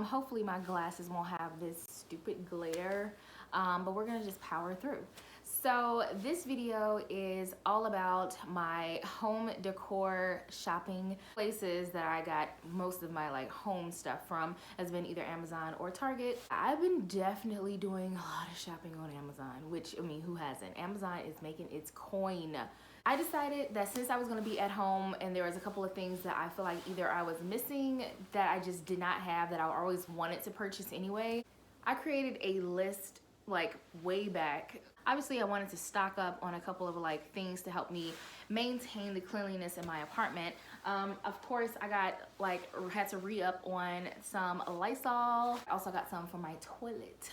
Hopefully my glasses won't have this stupid glare, but we're gonna just power through. So this video is all about my home decor shopping places that I got most of my like home stuff from. Has been either Amazon or Target. I've been definitely doing a lot of shopping on Amazon, which, I mean, who hasn't? Amazon is making its coin. I decided that since I was gonna be at home and there was a couple of things that I feel like either I was missing that I just did not have that I always wanted to purchase anyway, I created a list like way back. Obviously I wanted to stock up on a couple of like things to help me maintain the cleanliness in my apartment. Of course I got like, had to re-up on some Lysol. I also got some for my toilet.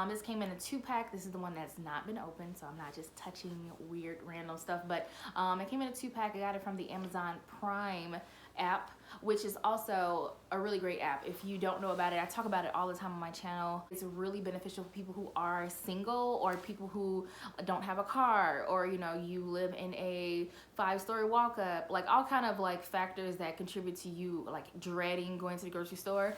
This came in a 2-pack. This is the one that's not been opened, so I'm not just touching weird random stuff, but it came in a 2-pack. I got it from the Amazon Prime app, which is also a really great app. If you don't know about it, I talk about it all the time on my channel. It's really beneficial for people who are single or people who don't have a car, or you know, you live in a 5-story walk up, like all kind of like factors that contribute to you like dreading going to the grocery store.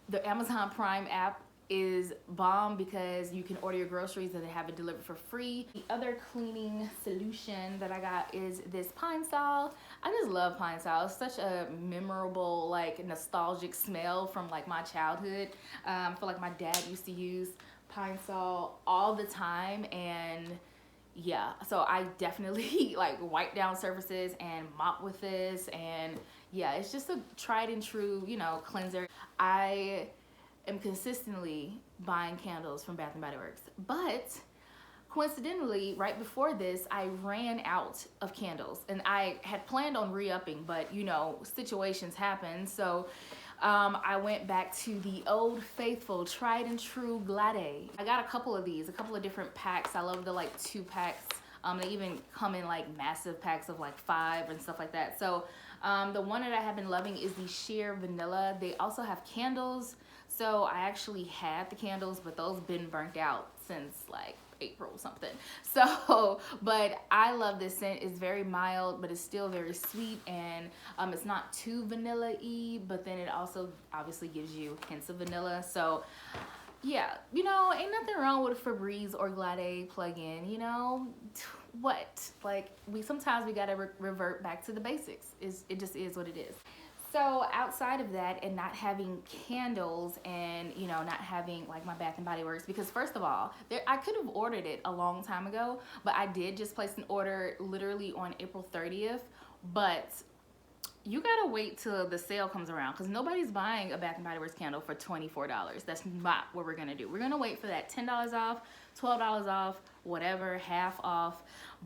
The Amazon Prime app is bomb because you can order your groceries and they have it delivered for free. The other cleaning solution that I got is this Pine Sol. I just love Pine Sol. It's such a memorable, like nostalgic smell from like my childhood. I feel like my dad used to use Pine Sol all the time, and yeah, so I definitely like wipe down surfaces and mop with this, and yeah, it's just a tried and true, you know, cleanser. I am consistently buying candles from Bath & Body Works, but coincidentally, right before this, I ran out of candles, and I had planned on re-upping, but you know, situations happen, so I went back to the old faithful, tried and true Glade. I got a couple of these, a couple of different packs. I love the like 2-packs. They even come in like massive packs of like 5 and stuff like that. So the one that I have been loving is the sheer vanilla. They also have candles. So I actually had the candles, but those been burnt out since like April or something. So, but I love this scent. It's very mild, but it's still very sweet, and it's not too vanilla-y, but then it also obviously gives you hints of vanilla. So yeah, you know, ain't nothing wrong with a Febreze or Glade plug-in, you know? What? Like, sometimes we gotta revert back to the basics. It just is what it is. So outside of that, and not having candles, and you know, not having like my Bath & Body Works, because first of all, I could have ordered it a long time ago, but I did just place an order literally on April 30th, but you gotta wait till the sale comes around, because nobody's buying a Bath & Body Works candle for $24. That's not what we're gonna do. We're gonna wait for that $10 off, $12 off, whatever, half off,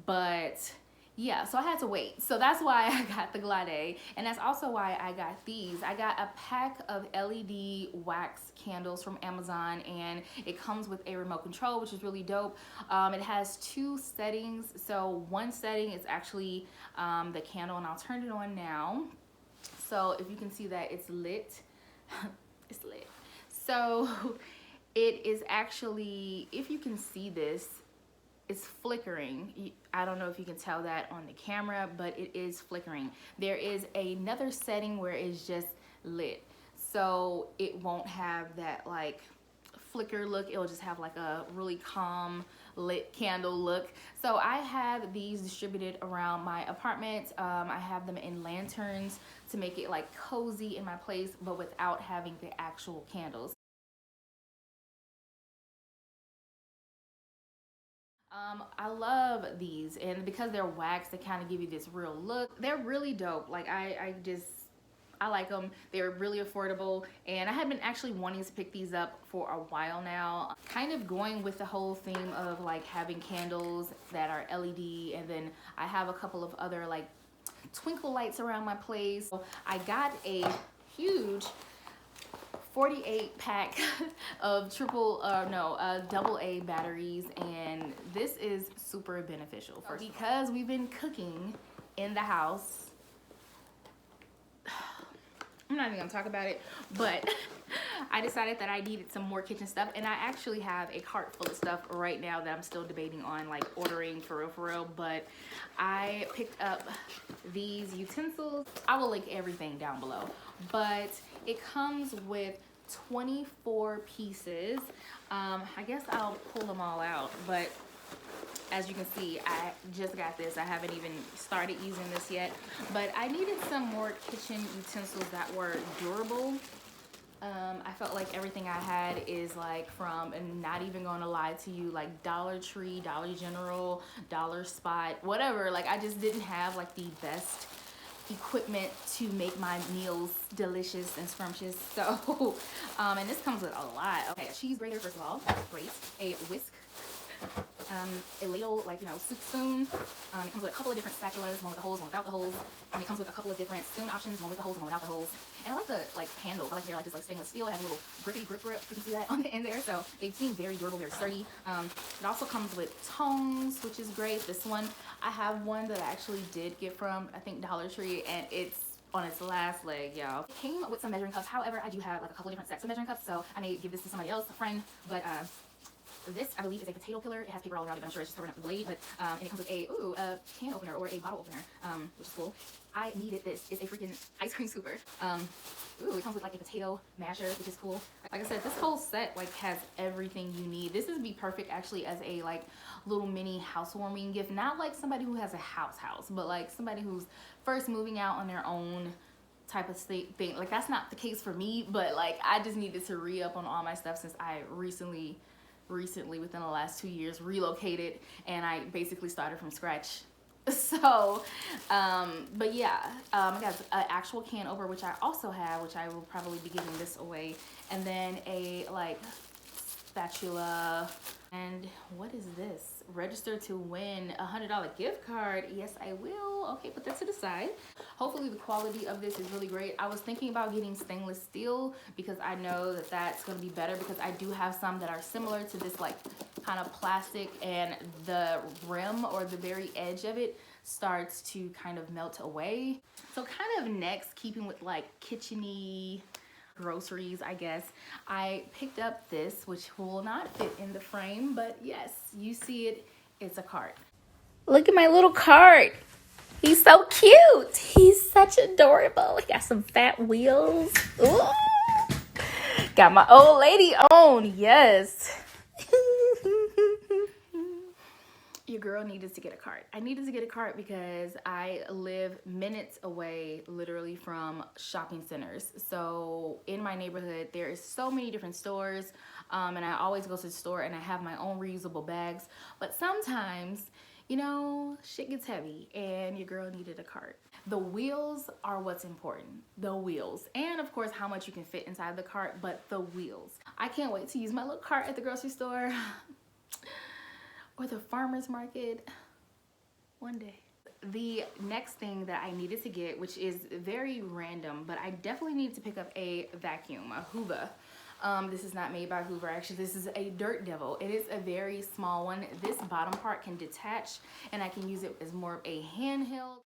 but yeah, so I had to wait. So that's why I got the Glade, and that's also why I got these. I got a pack of LED wax candles from Amazon, and it comes with a remote control, which is really dope. It has 2 settings. So one setting is actually the candle, and I'll turn it on now. So if you can see that it's lit, it's lit. So it is actually, if you can see this, it's flickering. I don't know if you can tell that on the camera, but it is flickering. There is another setting where it's just lit, so it won't have that like flicker look. It'll just have like a really calm lit candle look. So I have these distributed around my apartment. I have them in lanterns to make it like cozy in my place, but without having the actual candles. I love these, and because they're wax, they kind of give you this real look. They're really dope. Like I like them. They're really affordable, and I have been actually wanting to pick these up for a while now. Kind of going with the whole theme of like having candles that are LED, and then I have a couple of other like twinkle lights around my place. So I got a huge 48-pack of AA batteries, and this is super beneficial because we've been cooking in the house. I'm not even gonna talk about it, but I decided that I needed some more kitchen stuff, and I actually have a cart full of stuff right now that I'm still debating on like ordering for real, but I picked up these utensils. I will link everything down below, but it comes with 24 pieces. I guess I'll pull them all out, but as you can see, I just got this. I haven't even started using this yet, but I needed some more kitchen utensils that were durable. I felt like everything I had is like from, and not even going to lie to you, like Dollar Tree, Dollar General, Dollar Spot, whatever. Like I just didn't have like the best equipment to make my meals delicious and scrumptious. So, and this comes with a lot. Okay, a cheese grater, first of all, great. A whisk. A ladle, like, you know, soup spoon. It comes with a couple of different spatulas, one with the holes, one without the holes. And it comes with a couple of different spoon options, one with the holes and one without the holes. And I like the like handle. I like they're like this like stainless steel. It has a little grippy grip. You can see that on the end there. So they seem very durable, very sturdy. It also comes with tongs, which is great. This one, I have one that I actually did get from, I think, Dollar Tree, and it's on its last leg, y'all. It came with some measuring cups. However, I do have like a couple of different sets of measuring cups, so I may give this to somebody else, a friend. But this, I believe, is a potato peeler. It has paper all around it, but I'm sure it's just covering up the blade. But and it comes with a can opener or a bottle opener, which is cool. I needed this. It's a freaking ice cream scooper. It comes with like a potato masher, which is cool. Like I said, this whole set like has everything you need. This would be perfect actually as a like little mini housewarming gift. Not like somebody who has a house, but like somebody who's first moving out on their own type of thing. Like that's not the case for me, but like I just needed to re-up on all my stuff since I recently within the last 2 years relocated, and I basically started from scratch. So but yeah, I got an actual can opener, which I also have, which I will probably be giving this away, and then a like spatula. And what is this? Register to win a $100 gift card. Yes, I will. Okay, put that to the side. Hopefully the quality of this is really great. I was thinking about getting stainless steel because I know that that's going to be better, because I do have some that are similar to this like kind of plastic, and the rim or the very edge of it starts to kind of melt away. So kind of next, keeping with like kitchen-y groceries, I guess, I picked up this, which will not fit in the frame, but yes, you see it, it's a cart. Look at my little cart. He's so cute. He's such adorable. He got some fat wheels. Ooh. Got my old lady on, yes. Your girl needed to get a cart. I needed to get a cart because I live minutes away literally from shopping centers. So in my neighborhood, there is so many different stores, and I always go to the store and I have my own reusable bags. But sometimes, you know, shit gets heavy and your girl needed a cart. The wheels are what's important. The wheels. And of course, how much you can fit inside the cart, but the wheels. I can't wait to use my little cart at the grocery store or the farmer's market one day. The next thing that I needed to get, which is very random, but I definitely need to pick up a vacuum, a Hoover. This is not made by Hoover, actually. This is a Dirt Devil. It is a very small one. This bottom part can detach, and I can use it as more of a handheld.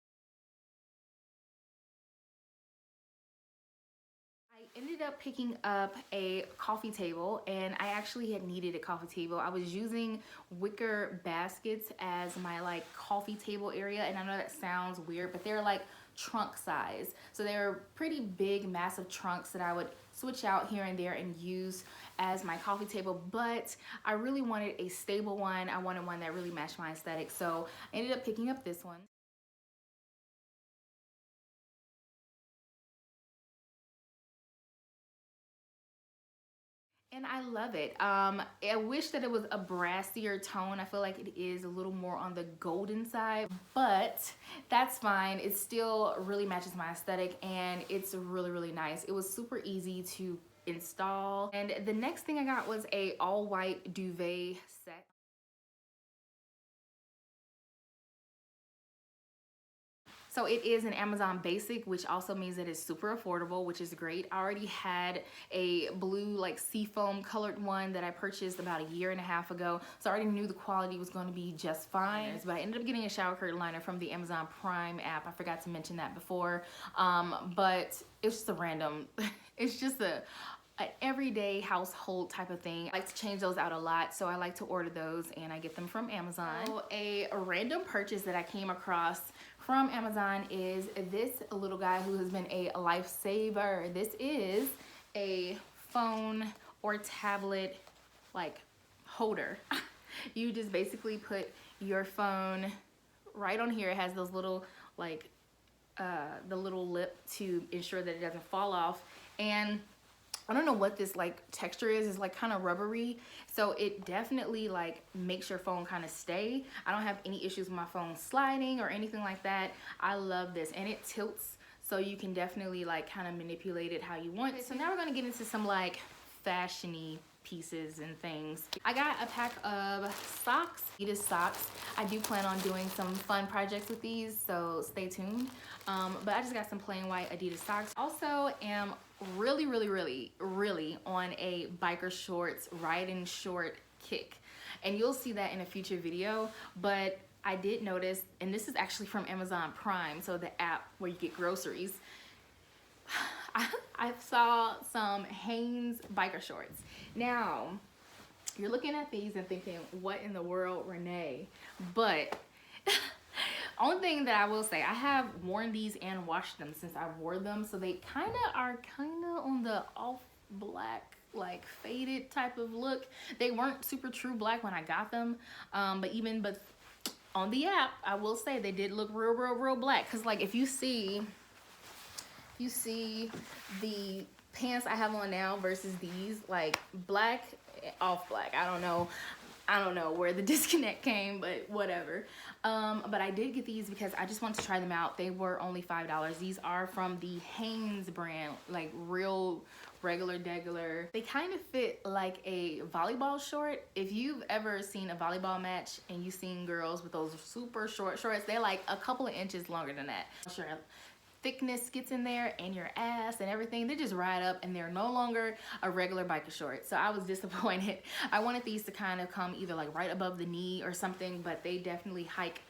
I ended up picking up a coffee table, and I actually had needed a coffee table. I was using wicker baskets as my like coffee table area, and I know that sounds weird, but they're like trunk size. So they're pretty big, massive trunks that I would switch out here and there and use as my coffee table, but I really wanted a stable one. I wanted one that really matched my aesthetic, so I ended up picking up this one. And I love it. I wish that it was a brassier tone. I feel like it is a little more on the golden side, but that's fine. It still really matches my aesthetic, and it's really, really nice. It was super easy to install. And the next thing I got was a all white duvet set. So it is an Amazon basic, which also means that it's super affordable, which is great. I already had a blue like seafoam colored one that I purchased about a year and a half ago. So I already knew the quality was going to be just fine. But I ended up getting a shower curtain liner from the Amazon Prime app. I forgot to mention that before. But it's just a random, it's just an everyday household type of thing. I like to change those out a lot, so I like to order those, and I get them from Amazon. So a random purchase that I came across from Amazon is this little guy who has been a lifesaver. This is a phone or tablet like holder. You just basically put your phone right on here. It has those little like the little lip to ensure that it doesn't fall off. And I don't know what this like texture is. It's like kind of rubbery, so it definitely like makes your phone kind of stay. I don't have any issues with my phone sliding or anything like that. I love this, and it tilts, so you can definitely like kind of manipulate it how you want. So now we're gonna get into some like fashiony pieces and things. I got a pack of socks, Adidas socks. I do plan on doing some fun projects with these, so stay tuned. But I just got some plain white Adidas socks. Also am really on a biker shorts, riding short kick. And you'll see that in a future video, but I did notice, and this is actually from Amazon Prime, so the app where you get groceries. I saw some Hanes biker shorts. Now, you're looking at these and thinking, what in the world, Renee? But only thing that I will say, I have worn these and washed them since I wore them, so they are kind of on the off black, like faded type of look. They weren't super true black when I got them, but on the app, I will say they did look real black. Cause like if you see the pants I have on now versus these, like black off black. I don't know where the disconnect came, but whatever. But I did get these because I just wanted to try them out. They were only $5. These are from the Hanes brand, like real regular degular. They kind of fit like a volleyball short. If you've ever seen a volleyball match and you've seen girls with those super short shorts, they're like a couple of inches longer than that. Sure, thickness gets in there and your ass and everything, they just ride up and they're no longer a regular biker short. So I was disappointed. I wanted these to kind of come either like right above the knee or something, but they definitely hike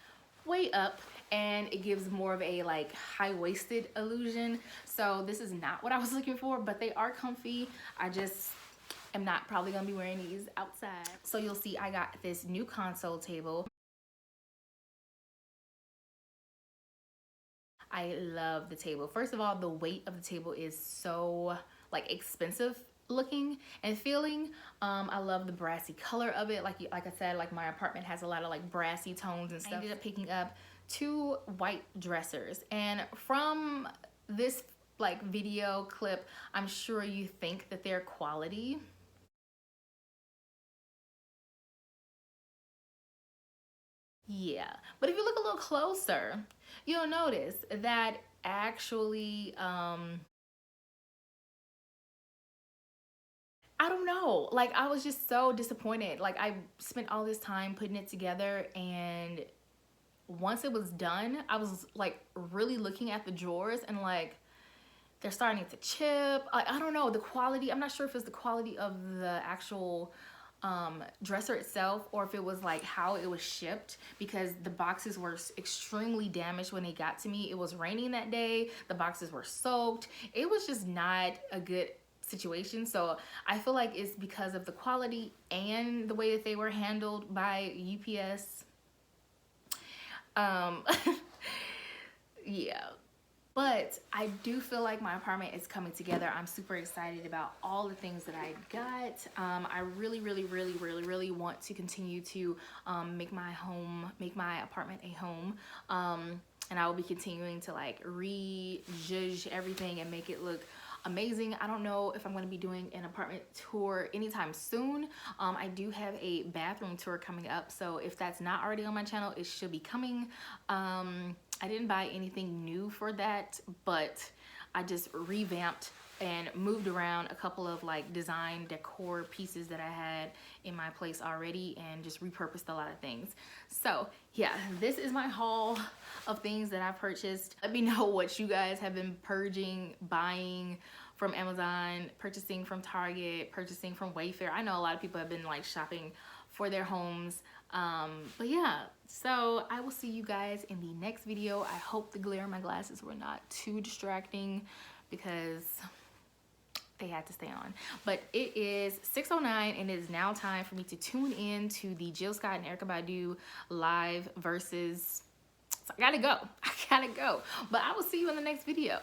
way up and it gives more of a like high-waisted illusion. So this is not what I was looking for, but they are comfy. I just am not probably gonna be wearing these outside. So you'll see I got this new console table. I love the table. First of all, the weight of the table is so like expensive looking and feeling. I love the brassy color of it. Like I said, like my apartment has a lot of like brassy tones and stuff. I ended up picking up 2 white dressers, and from this like video clip, I'm sure you think that they're quality. Yeah, but if you look a little closer, you'll notice that actually, I don't know, like I was just so disappointed. Like I spent all this time putting it together, and once it was done, I was like really looking at the drawers and like they're starting to chip. I don't know, the quality, I'm not sure if it's the quality of the actual dresser itself or if it was like how it was shipped, because the boxes were extremely damaged when they got to me. It was raining that day, the boxes were soaked. It was just not a good situation. So I feel like it's because of the quality and the way that they were handled by UPS. Yeah. But I do feel like my apartment is coming together. I'm super excited about all the things that I got. I really want to continue to make my apartment a home. And I will be continuing to like re-zhuzh everything and make it look amazing. I don't know if I'm going to be doing an apartment tour anytime soon. I do have a bathroom tour coming up, so if that's not already on my channel, it should be coming. I didn't buy anything new for that, but I just revamped and moved around a couple of like design decor pieces that I had in my place already and just repurposed a lot of things. So yeah, this is my haul of things that I purchased. Let me know what you guys have been purging, buying from Amazon, purchasing from Target, purchasing from Wayfair. I know a lot of people have been like shopping for their homes. But yeah, so I will see you guys in the next video. I hope the glare in my glasses were not too distracting because they had to stay on. But it is 6:09 and it is now time for me to tune in to the Jill Scott and Erykah Badu live versus, so I gotta go. But I will see you in the next video.